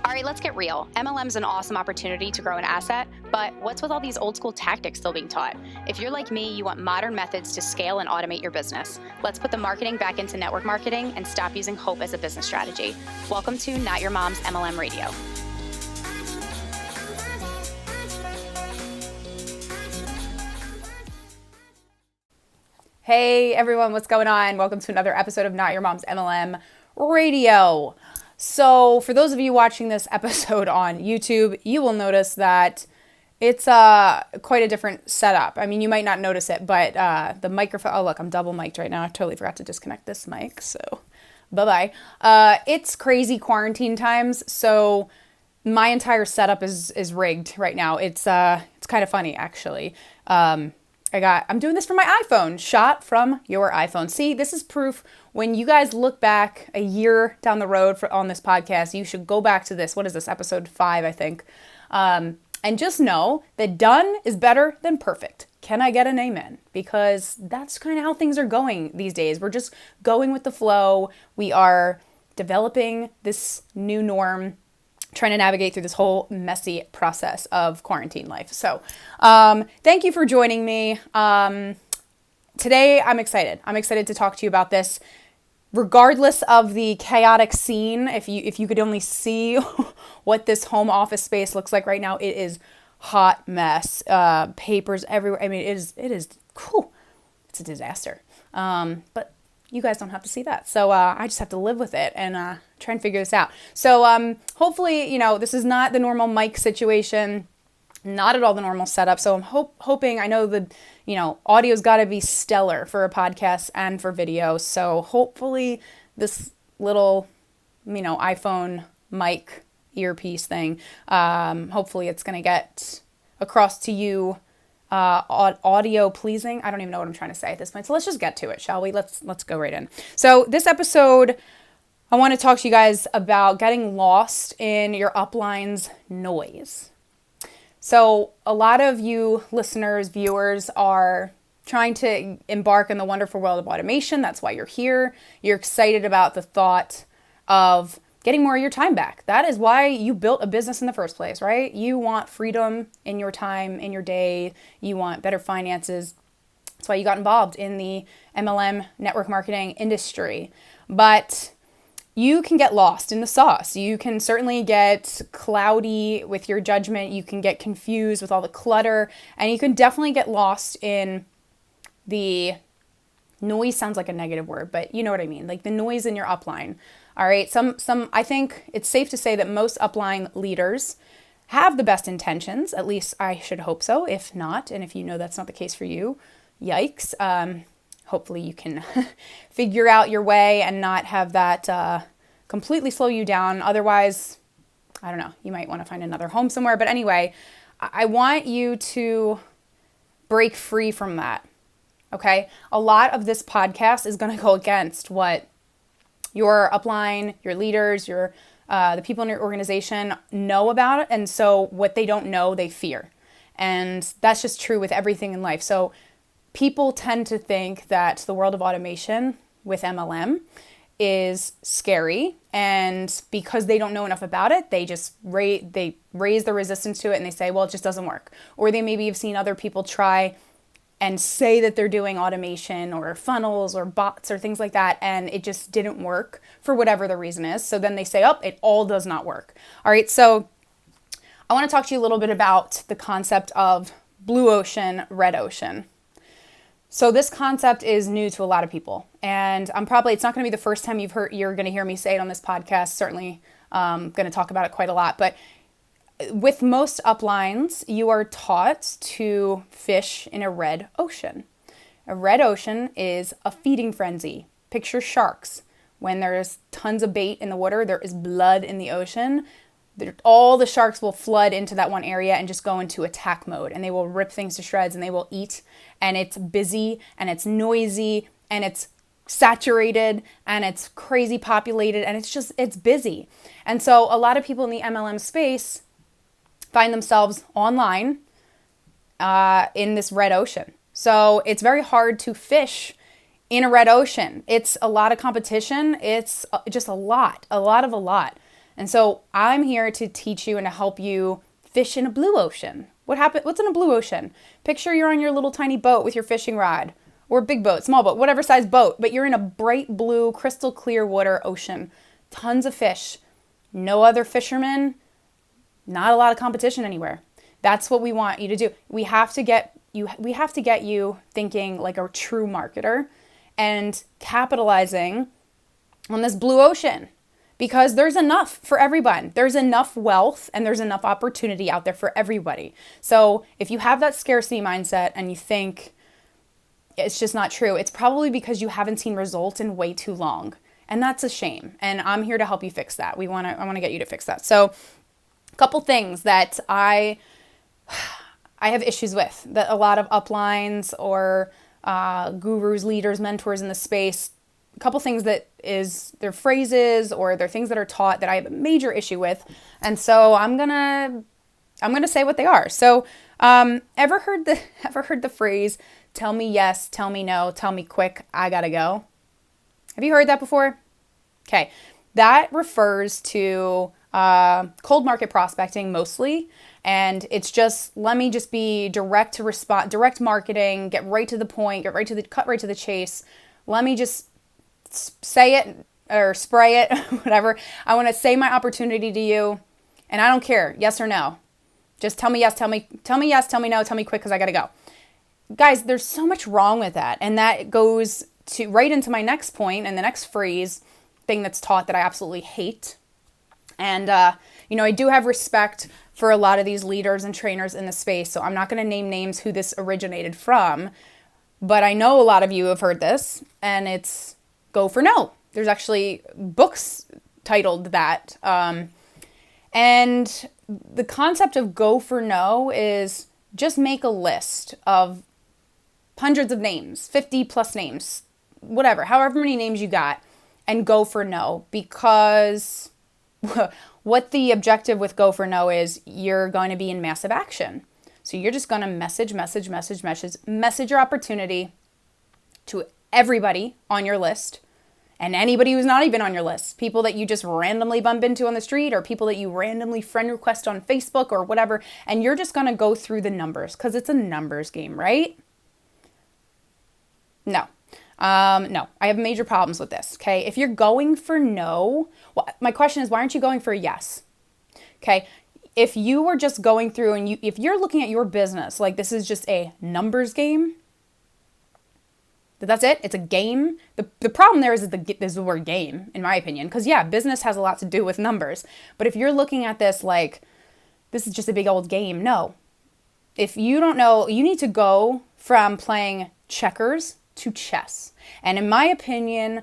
All right, let's get real. MLM is an awesome opportunity to grow an asset, but what's with all these old school tactics still being taught? If you're like me, you want modern methods to scale and automate your business. Let's put the marketing back into network marketing and stop using hope as a business strategy. Welcome to Not Your Mom's MLM Radio. Hey everyone, what's going on? Welcome to another episode of Not Your Mom's MLM Radio. So for those of you watching this episode on YouTube, you will notice that it's quite a different setup. I mean, you might not notice it, but the microphone, oh look, I'm double mic'd right now. I totally forgot to disconnect this mic, so bye-bye. It's crazy quarantine times, so my entire setup is rigged right now. It's kind of funny, actually. I'm doing this from my iPhone, shot from your iPhone. See, this is proof. When you guys look back a year down the road on this podcast, you should go back to this. What is this? Episode 5, I think. And just know that done is better than perfect. Can I get an amen? Because that's kind of how things are going these days. We're just going with the flow. We are developing this new norm, trying to navigate through this whole messy process of quarantine life. So thank you for joining me. Today, I'm excited. I'm excited to talk to you about this. Regardless of the chaotic scene, if you could only see what this home office space looks like right now, it is hot mess. Papers everywhere. I mean, it is cool. It's a disaster. But you guys don't have to see that. So I just have to live with it and try and figure this out. So hopefully, this is not the normal mic situation, not at all the normal setup. So I'm hoping, I know the, audio's got to be stellar for a podcast and for video. So hopefully this little, iPhone mic earpiece thing, hopefully it's going to get across to you audio pleasing. I don't even know what I'm trying to say at this point. So let's just get to it, shall we? Let's go right in. So this episode, I want to talk to you guys about getting lost in your upline's noise. So a lot of you listeners, viewers are trying to embark in the wonderful world of automation. That's why you're here. You're excited about the thought of getting more of your time back. That is why you built a business in the first place, right? You want freedom in your time, in your day. You want better finances. That's why you got involved in the MLM network marketing industry. But you can get lost in the sauce. You can certainly get cloudy with your judgment. You can get confused with all the clutter. And you can definitely get lost in the noise. Sounds like a negative word, but you know what I mean. Like the noise in your upline. All right. I think it's safe to say that most upline leaders have the best intentions. At least I should hope so. If not, and if you know that's not the case for you, yikes. Hopefully you can figure out your way and not have that completely slow you down. Otherwise, I don't know, you might want to find another home somewhere. But anyway, I want you to break free from that. Okay? A lot of this podcast is going to go against what your upline, your leaders, the people in your organization know about it. And so what they don't know, they fear. And that's just true with everything in life. So people tend to think that the world of automation with MLM is scary. And because they don't know enough about it, they just raise the resistance to it and they say, well, it just doesn't work. Or they maybe have seen other people try and say that they're doing automation or funnels or bots or things like that, and it just didn't work for whatever the reason is. So then they say, oh, it all does not work. All right, so I want to talk to you a little bit about the concept of blue ocean, red ocean. So this concept is new to a lot of people, and it's not going to be the first time you're going to hear me say it on this podcast. Certainly going to talk about it quite a lot, but with most uplines, you are taught to fish in a red ocean. A red ocean is a feeding frenzy. Picture sharks. When there's tons of bait in the water, there is blood in the ocean. All the sharks will flood into that one area and just go into attack mode, and they will rip things to shreds and they will eat. And it's busy and it's noisy and it's saturated and it's crazy populated and it's busy. And so a lot of people in the MLM space find themselves online in this red ocean. So it's very hard to fish in a red ocean. It's a lot of competition. It's just a lot. And so I'm here to teach you and to help you fish in a blue ocean. What's in a blue ocean? Picture you're on your little tiny boat with your fishing rod, or a big boat, small boat, whatever size boat, but you're in a bright blue, crystal clear water ocean. Tons of fish. No other fishermen. Not a lot of competition anywhere. That's what we want you to do. We have to get you thinking like a true marketer and capitalizing on this blue ocean, because there's enough for everyone. There's enough wealth and there's enough opportunity out there for everybody. So if you have that scarcity mindset and you think it's just not true, it's probably because you haven't seen results in way too long. And that's a shame. And I'm here to help you fix that. I want to get you to fix that. So a couple things that I have issues with, that a lot of uplines or gurus, leaders, mentors in the space, a couple things that they're phrases or they're things that are taught that I have a major issue with. And so I'm gonna say what they are. So ever heard the phrase, tell me yes, tell me no, tell me quick, I gotta go? Have you heard that before? Okay. That refers to cold market prospecting mostly. And it's just, let me just be direct marketing, get right to the point, cut right to the chase. Let me just say it or spray it, whatever. I want to say my opportunity to you, and I don't care, yes or no. Just tell me yes, tell me yes, tell me no, tell me quick because I got to go. Guys, there's so much wrong with that. And that goes to right into my next point and the next phrase thing that's taught that I absolutely hate. And, I do have respect for a lot of these leaders and trainers in the space, so I'm not going to name names who this originated from, but I know a lot of you have heard this, and it's go for no. There's actually books titled that. And the concept of go for no is just make a list of hundreds of names, 50 plus names, whatever, however many names you got, and go for no, because what the objective with go for no is, you're going to be in massive action. So you're just going to message your opportunity to everybody on your list and anybody who's not even on your list, people that you just randomly bump into on the street or people that you randomly friend request on Facebook or whatever. And you're just going to go through the numbers because it's a numbers game, right? No, I have major problems with this. Okay. If you're going for no, well, my question is, why aren't you going for a yes? Okay. If you were just going through and if you're looking at your business like this is just a numbers game, that's it. It's a game. The problem there is the word game, in my opinion, because business has a lot to do with numbers. But if you're looking at this like this is just a big old game, no. If you don't know, you need to go from playing checkers to chess. And in my opinion,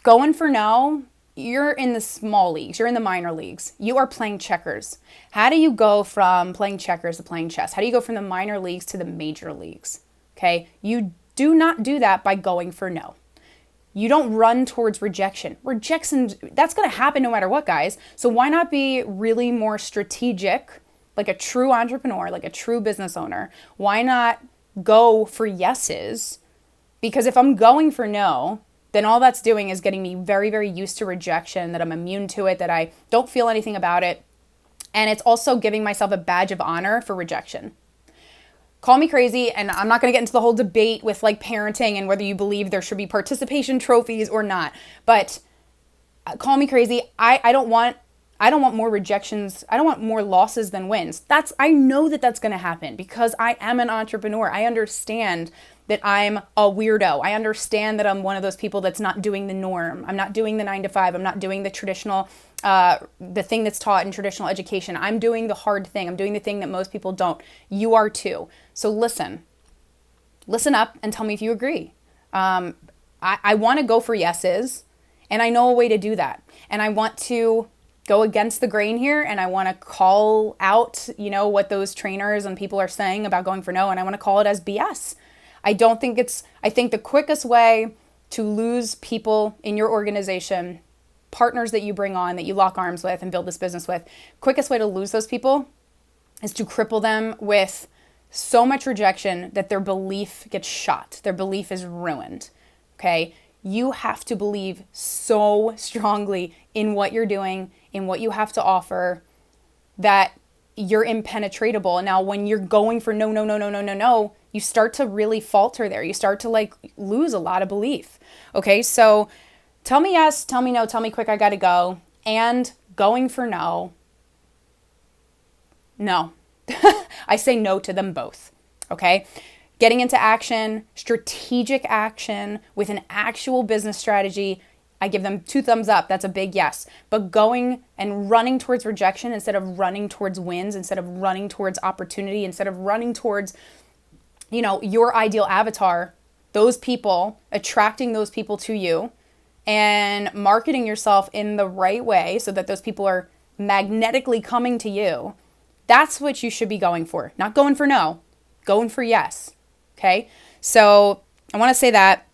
going for no, you're in the small leagues, you're in the minor leagues, you are playing checkers. How do you go from playing checkers to playing chess? How do you go from the minor leagues to the major leagues? Okay, you do not do that by going for no. You don't run towards rejection. Rejection, that's going to happen no matter what, guys. So why not be really more strategic, like a true entrepreneur, like a true business owner? Why not go for yeses? Because if I'm going for no, then all that's doing is getting me very, very used to rejection, that I'm immune to it, that I don't feel anything about it. And it's also giving myself a badge of honor for rejection. Call me crazy, and I'm not going to get into the whole debate with like parenting and whether you believe there should be participation trophies or not. But call me crazy. I don't want more rejections. I don't want more losses than wins. I know that's going to happen because I am an entrepreneur. I understand that I'm a weirdo. I understand that I'm one of those people that's not doing the norm. I'm not doing the 9 to 5. I'm not doing the traditional, the thing that's taught in traditional education. I'm doing the hard thing. I'm doing the thing that most people don't. You are too. So listen up and tell me if you agree. I want to go for yeses, and I know a way to do that. And I want to go against the grain here, and I want to call out, what those trainers and people are saying about going for no, and I want to call it as BS. I think the quickest way to lose people in your organization, partners that you bring on, that you lock arms with and build this business with, quickest way to lose those people is to cripple them with so much rejection that their belief gets shot. Their belief is ruined. Okay? You have to believe so strongly in what you're doing, in what you have to offer that you're impenetrable. And now when you're going for no, no, no, no, no, no, no, you start to really falter there. You start to like lose a lot of belief. Okay, so tell me yes, tell me no, tell me quick, I gotta go. And going for no. I say no to them both. Okay, getting into action, strategic action with an actual business strategy, I give them 2 thumbs up. That's a big yes. But going and running towards rejection instead of running towards wins, instead of running towards opportunity, instead of running towards, your ideal avatar, those people, attracting those people to you and marketing yourself in the right way so that those people are magnetically coming to you. That's what you should be going for. Not going for no, going for yes. Okay. So I want to say that.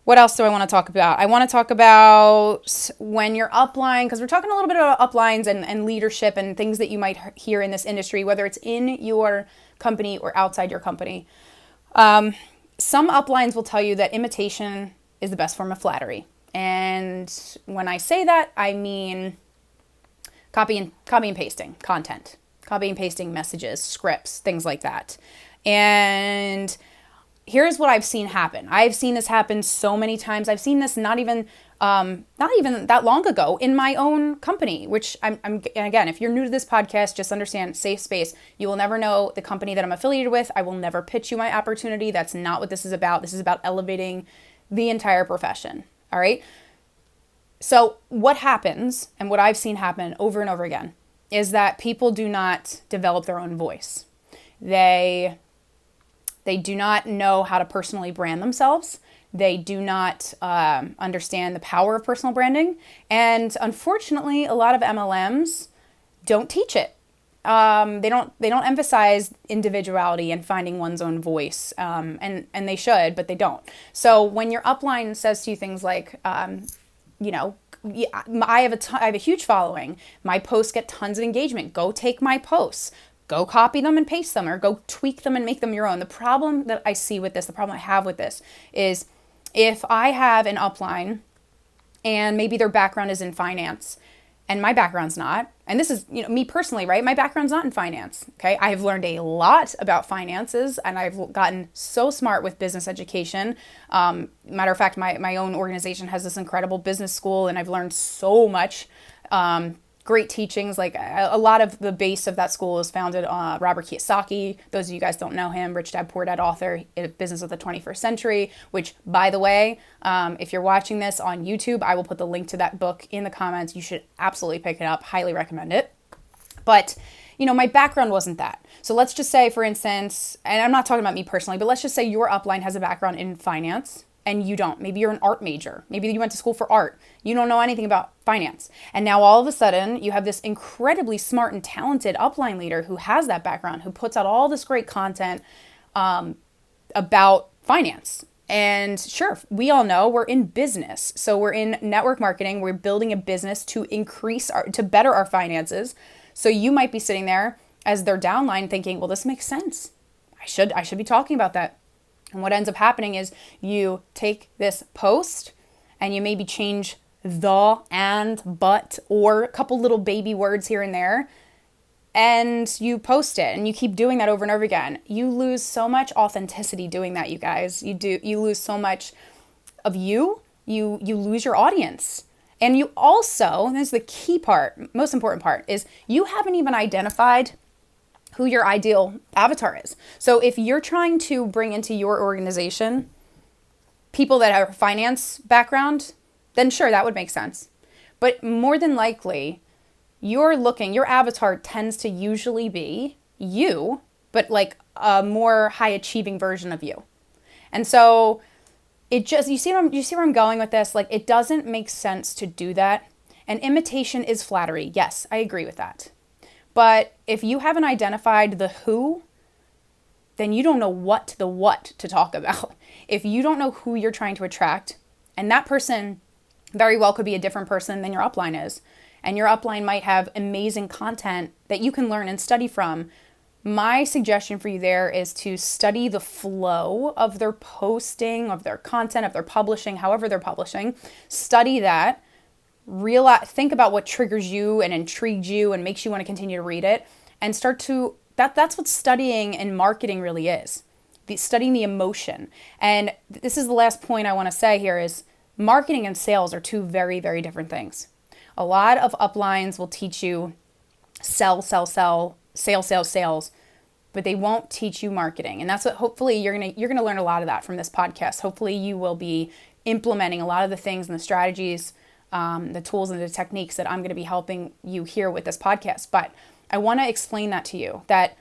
What else do I want to talk about? I want to talk about when you're upline, because we're talking a little bit about uplines and leadership and things that you might hear in this industry, whether it's in your company or outside your company. Some uplines will tell you that imitation is the best form of flattery. And when I say that, I mean copy and pasting content, copy and pasting messages, scripts, things like that. And here's what I've seen happen. I've seen this happen so many times. I've seen this not even that long ago in my own company, which I'm again, if you're new to this podcast, just understand, safe space. You will never know the company that I'm affiliated with. I will never pitch you my opportunity. That's not what this is about. This is about elevating the entire profession. All right. So what happens, and what I've seen happen over and over again, is that people do not develop their own voice. They do not know how to personally brand themselves. They do not understand the power of personal branding. And unfortunately, a lot of MLMs don't teach it. They don't emphasize individuality and finding one's own voice. And they should, but they don't. So when your upline says to you things like, I have a huge following. My posts get tons of engagement. Go take my posts. Go copy them and paste them, or go tweak them and make them your own. The problem that I see with this, the problem I have with this is if I have an upline and maybe their background is in finance and my background's not, and this is, me personally, right? My background's not in finance. Okay. I have learned a lot about finances and I've gotten so smart with business education. Matter of fact, my own organization has this incredible business school and I've learned so much, great teachings. Like a lot of the base of that school is founded on Robert Kiyosaki. Those of you guys don't know him, Rich Dad Poor Dad author, Business of the 21st Century, which by the way, if you're watching this on YouTube, I will put the link to that book in the comments. You should absolutely pick it up. Highly recommend it. But my background wasn't that. So let's just say, for instance, and I'm not talking about me personally, but let's just say your upline has a background in finance and you don't. Maybe you're an art major. Maybe you went to school for art. You don't know anything about finance. And now all of a sudden you have this incredibly smart and talented upline leader who has that background, who puts out all this great content about finance. And sure, we all know we're in business. So we're in network marketing. We're building a business to to better our finances. So you might be sitting there as their downline thinking, well, this makes sense. I should be talking about that. And what ends up happening is you take this post and you maybe change the, and, but, or a couple little baby words here and there, and you post it and you keep doing that over and over again. You lose so much authenticity doing that, you guys. You lose so much of you. You lose your audience. And you also, and this is the key part, most important part, is you haven't even identified who your ideal avatar is. So if you're trying to bring into your organization people that have a finance background, then sure, that would make sense. But more than likely, your avatar tends to usually be you, but like a more high achieving version of you. And so you see where I'm going with this? Like, it doesn't make sense to do that. And imitation is flattery. Yes, I agree with that. But if you haven't identified the who, then you don't know what to talk about. If you don't know who you're trying to attract, and that person very well could be a different person than your upline is, and your upline might have amazing content that you can learn and study from, my suggestion for you there is to study the flow of their posting, of their content, of their publishing, however they're publishing. Study that. think about what triggers you and intrigues you and makes you want to continue to read it, and start to, that's what studying in marketing really is. Studying the emotion. And this is the last point I want to say here is marketing and sales are two very, very different things. A lot of uplines will teach you sell, sales, but they won't teach you marketing. And that's what hopefully you're gonna learn a lot of that from this podcast. Hopefully you will be implementing a lot of the things and the strategies, the tools and the techniques that I'm going to be helping you here with this podcast. But I want to explain that to you, that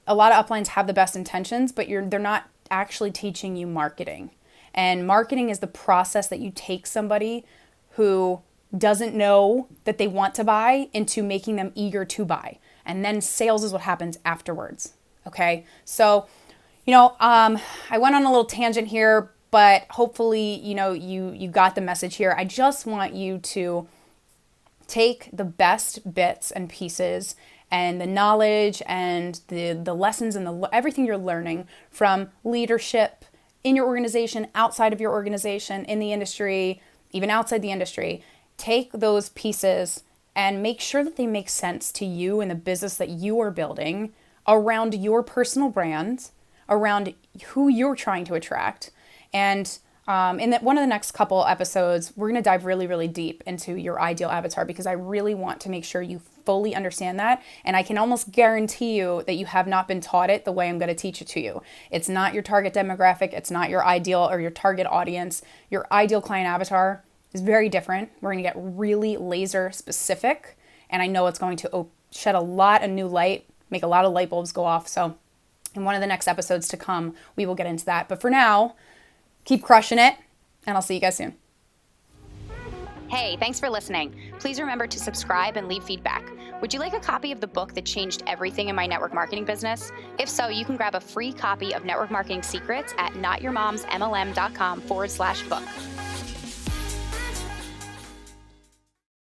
a lot of uplines have the best intentions, but they're not actually teaching you marketing. And marketing is the process that you take somebody who doesn't know that they want to buy into making them eager to buy. And then sales is what happens afterwards. Okay. So, I went on a little tangent here, but hopefully, you got the message here. I just want you to take the best bits and pieces and the knowledge and the lessons and everything you're learning from leadership in your organization, outside of your organization, in the industry, even outside the industry. Take those pieces and make sure that they make sense to you and the business that you are building around your personal brand, around who you're trying to attract. And in one of the next couple episodes, we're going to dive really, really deep into your ideal avatar, because I really want to make sure you fully understand that. And I can almost guarantee you that you have not been taught it the way I'm going to teach it to you. It's not your target demographic. It's not your ideal or your target audience. Your ideal client avatar is very different. We're going to get really laser specific. And I know it's going to shed a lot of new light, make a lot of light bulbs go off. So in one of the next episodes to come, we will get into that. But for now, keep crushing it, and I'll see you guys soon. Hey, thanks for listening. Please remember to subscribe and leave feedback. Would you like a copy of the book that changed everything in my network marketing business? If so, you can grab a free copy of Network Marketing Secrets at notyourmomsmlm.com/book.